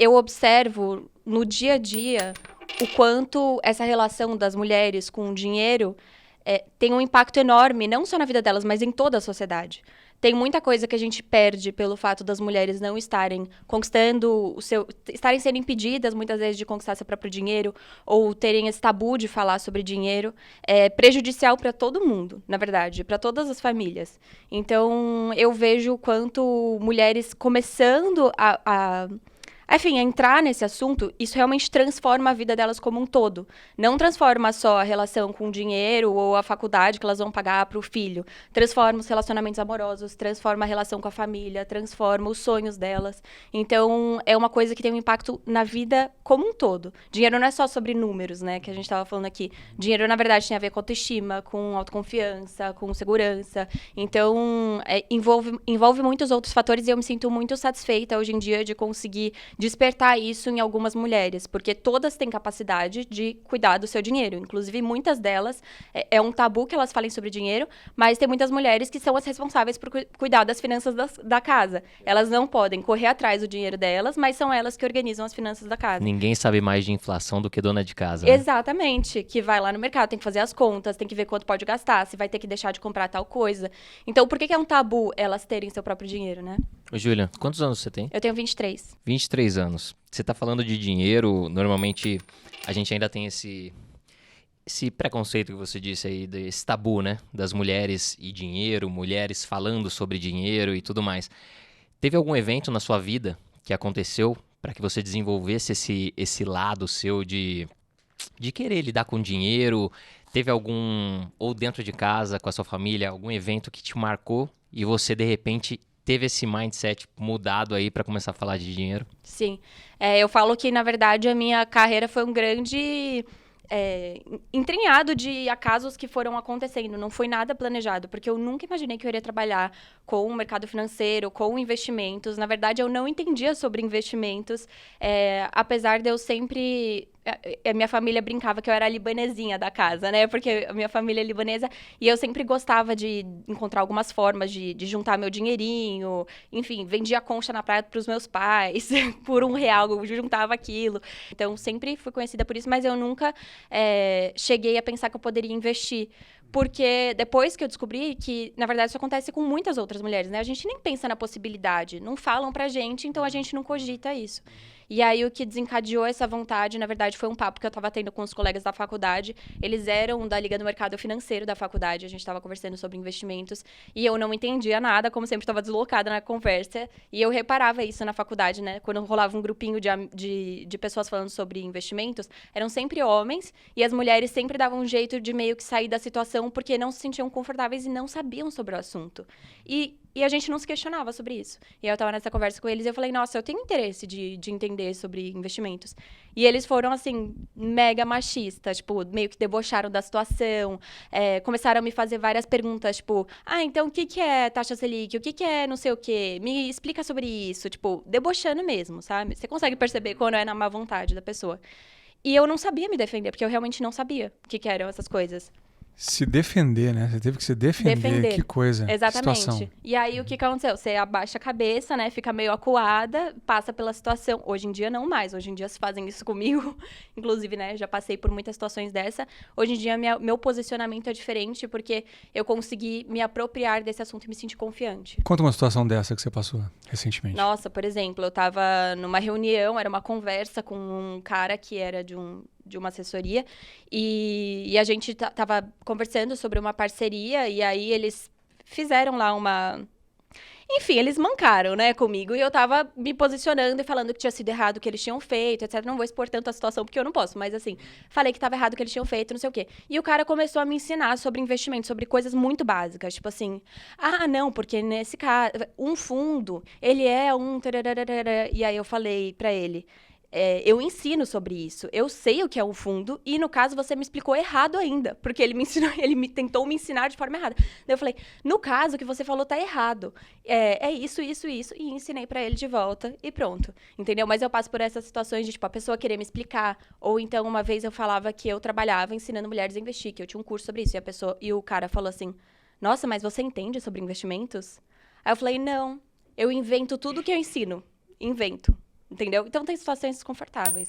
eu observo no dia a dia o quanto essa relação das mulheres com o dinheiro tem um impacto enorme, não só na vida delas, mas em toda a sociedade. Tem muita coisa que a gente perde pelo fato das mulheres não estarem conquistando estarem sendo impedidas, muitas vezes, de conquistar seu próprio dinheiro, ou terem esse tabu de falar sobre dinheiro. É prejudicial para todo mundo, na verdade, para todas as famílias. Então, eu vejo o quanto mulheres começando enfim, entrar nesse assunto, isso realmente transforma a vida delas como um todo. Não transforma só a relação com o dinheiro ou a faculdade que elas vão pagar para o filho. Transforma os relacionamentos amorosos, transforma a relação com a família, transforma os sonhos delas. Então, é uma coisa que tem um impacto na vida como um todo. Dinheiro não é só sobre números, né, que a gente estava falando aqui. Dinheiro, na verdade, tem a ver com autoestima, com autoconfiança, com segurança. Então, envolve muitos outros fatores e eu me sinto muito satisfeita hoje em dia de conseguir despertar isso em algumas mulheres, porque todas têm capacidade de cuidar do seu dinheiro. Inclusive, muitas delas, é um tabu que elas falem sobre dinheiro, mas tem muitas mulheres que são as responsáveis por cuidar das finanças da casa. Elas não podem correr atrás do dinheiro delas, mas são elas que organizam as finanças da casa. Ninguém sabe mais de inflação do que dona de casa, né? Exatamente, que vai lá no mercado, tem que fazer as contas, tem que ver quanto pode gastar, se vai ter que deixar de comprar tal coisa. Então, por que é um tabu elas terem seu próprio dinheiro, né? Ô, Júlia, quantos anos você tem? Eu tenho 23. 23 anos. Você tá falando de dinheiro, normalmente a gente ainda tem esse preconceito que você disse aí, esse tabu, né? Das mulheres e dinheiro, mulheres falando sobre dinheiro e tudo mais. Teve algum evento na sua vida que aconteceu para que você desenvolvesse esse lado seu de querer lidar com dinheiro? Teve algum, ou dentro de casa, com a sua família, algum evento que te marcou e você, de repente, teve esse mindset mudado aí para começar a falar de dinheiro? Sim. Eu falo que, na verdade, a minha carreira foi um grande entranhado de acasos que foram acontecendo. Não foi nada planejado, porque eu nunca imaginei que eu iria trabalhar com o mercado financeiro, com investimentos. Na verdade, eu não entendia sobre investimentos, apesar de eu sempre... A minha família brincava que eu era a libanesinha da casa, né? Porque a minha família é libanesa e eu sempre gostava de encontrar algumas formas de juntar meu dinheirinho. Enfim, vendia concha na praia para os meus pais. Por R$1, eu juntava aquilo. Então, sempre fui conhecida por isso, mas eu nunca cheguei a pensar que eu poderia investir. Porque depois que eu descobri que, na verdade, isso acontece com muitas outras mulheres, né? A gente nem pensa na possibilidade. Não falam pra gente, então a gente não cogita isso. E aí, o que desencadeou essa vontade, na verdade, foi um papo que eu estava tendo com os colegas da faculdade. Eles eram da Liga do Mercado Financeiro da faculdade, a gente estava conversando sobre investimentos, e eu não entendia nada, como sempre estava deslocada na conversa, e eu reparava isso na faculdade, né? Quando rolava um grupinho de pessoas falando sobre investimentos, eram sempre homens, e as mulheres sempre davam um jeito de meio que sair da situação, porque não se sentiam confortáveis e não sabiam sobre o assunto. E a gente não se questionava sobre isso. E aí eu tava nessa conversa com eles e eu falei, nossa, eu tenho interesse de entender sobre investimentos. E eles foram, assim, mega machistas, tipo, meio que debocharam da situação, começaram a me fazer várias perguntas, tipo, então o que é taxa Selic? O que é não sei o quê? Me explica sobre isso, tipo, debochando mesmo, sabe? Você consegue perceber quando é na má vontade da pessoa. E eu não sabia me defender, porque eu realmente não sabia o que eram essas coisas. Se defender, né? Você teve que se defender. Que coisa. Exatamente. Situação. E aí, o que aconteceu? Você abaixa a cabeça, né? Fica meio acuada, passa pela situação. Hoje em dia, não mais. Hoje em dia, se fazem isso comigo. Inclusive, né? Já passei por muitas situações dessa. Hoje em dia, meu posicionamento é diferente, porque eu consegui me apropriar desse assunto e me sentir confiante. Conta uma situação dessa que você passou recentemente. Nossa, por exemplo, eu tava numa reunião, era uma conversa com um cara que era de uma assessoria, e a gente tava conversando sobre uma parceria, e aí eles fizeram lá Enfim, eles mancaram, né, comigo, e eu tava me posicionando e falando que tinha sido errado o que eles tinham feito, etc. Não vou expor tanto a situação, porque eu não posso, mas assim, falei que tava errado o que eles tinham feito, não sei o quê. E o cara começou a me ensinar sobre investimento, sobre coisas muito básicas, tipo assim, não, porque nesse caso, um fundo, ele é um... E aí eu falei pra ele... eu ensino sobre isso. Eu sei o que é um fundo e, no caso, você me explicou errado ainda. Porque ele tentou me ensinar de forma errada. Daí eu falei, no caso, o que você falou tá errado. É isso, isso, isso. E ensinei pra ele de volta e pronto. Entendeu? Mas eu passo por essas situações de, tipo, a pessoa querer me explicar. Ou então, uma vez eu falava que eu trabalhava ensinando mulheres a investir, que eu tinha um curso sobre isso. E o cara falou assim, nossa, mas você entende sobre investimentos? Aí eu falei, não. Eu invento tudo que eu ensino. Invento. entendeu? Então tem situações desconfortáveis.